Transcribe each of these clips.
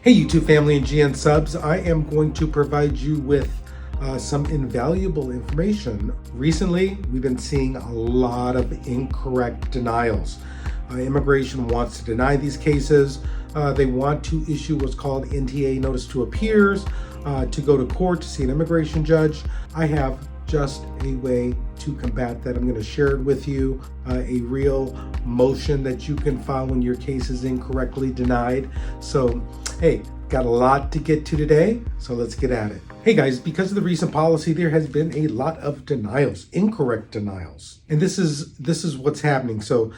Hey YouTube family and GN subs, I am going to provide you with some invaluable information. Recently, we've been seeing a lot of incorrect denials. Immigration wants to deny these cases. They want to issue what's called NTA, notice to appears, to go to court to see an immigration judge. I have just a way to combat that. I'm going to share it with you, a real motion that you can file when your case is incorrectly denied. So, hey, got a lot to get to today, so let's get at it. Hey guys, because of the recent policy, there has been a lot of denials, incorrect denials. And this is what's happening. So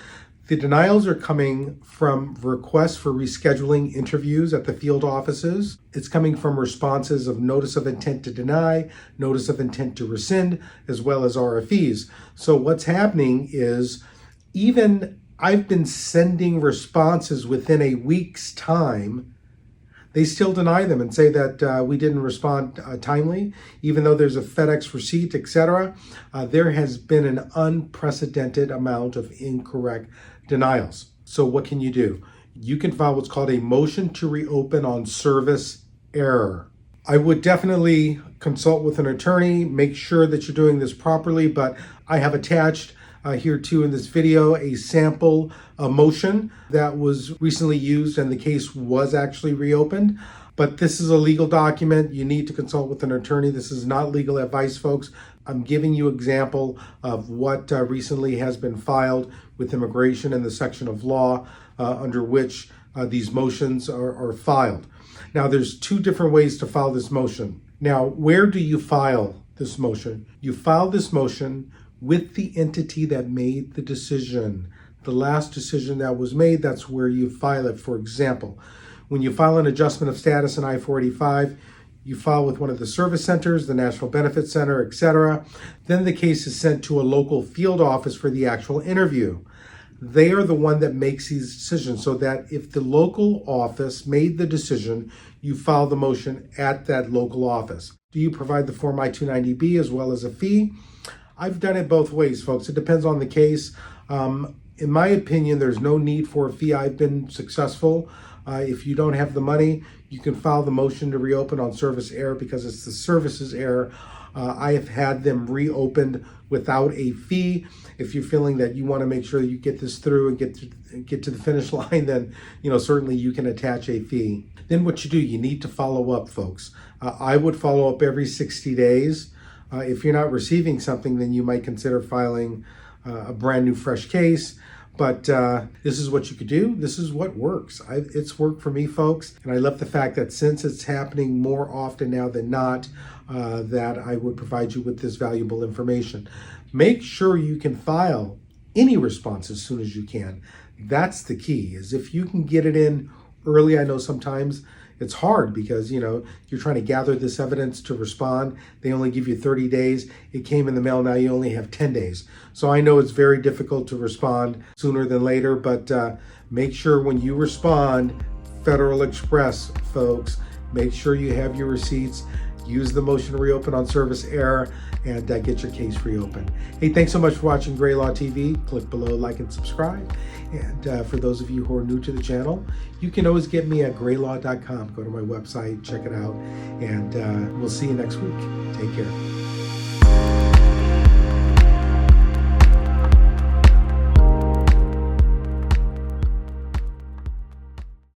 the denials are coming from requests for rescheduling interviews at the field offices. It's coming from responses of notice of intent to deny, notice of intent to rescind, as well as RFEs. So what's happening is even I've been sending responses within a week's time. They still deny them and say that we didn't respond timely, even though there's a FedEx receipt, etc. There has been an unprecedented amount of incorrect denials. So what can you do? You can file what's called a motion to reopen on service error. I would definitely consult with an attorney, make sure that you're doing this properly, but I have attached here too in this video a sample motion that was recently used and the case was actually reopened. But this is a legal document. You need to consult with an attorney. This is not legal advice, folks. I'm giving you an example of what recently has been filed with immigration in the section of law under which these motions are filed. Now, there's two different ways to file this motion. Now, where do you file this motion? You file this motion with the entity that made the decision. The last decision that was made, that's where you file it. For example, when you file an adjustment of status in I-485, you file with one of the service centers, the National Benefit Center, etc. Then the case is sent to a local field office for the actual interview. They are the one that makes these decisions, so that if the local office made the decision, you file the motion at that local office. Do you provide the Form I-290B as well as a fee? I've done it both ways, folks. It depends on the case. In my opinion, there's no need for a fee. I've been successful. If you don't have the money, you can file the motion to reopen on service error because it's the services error. I have had them reopened without a fee. If you're feeling that you want to make sure that you get this through and get to the finish line, then certainly you can attach a fee. Then what you do, you need to follow up, folks. I would follow up every 60 days. If you're not receiving something, then you might consider filing a brand new fresh case. But this is what you could do. This is what works. It's worked for me, folks. And I love the fact that since it's happening more often now than not, that I would provide you with this valuable information. Make sure you can file any response as soon as you can. That's the key, is if you can get it in early. I know sometimes it's hard because, you're trying to gather this evidence to respond. They only give you 30 days. It came in the mail. Now you only have 10 days. So I know it's very difficult to respond sooner than later, but make sure when you respond, Federal Express, folks, make sure you have your receipts. Use the motion to reopen on service error and get your case reopened. Hey, thanks so much for watching GrayLaw TV. Click below, like, and subscribe. And for those of you who are new to the channel, you can always get me at graylaw.com. Go to my website, check it out, and we'll see you next week. Take care.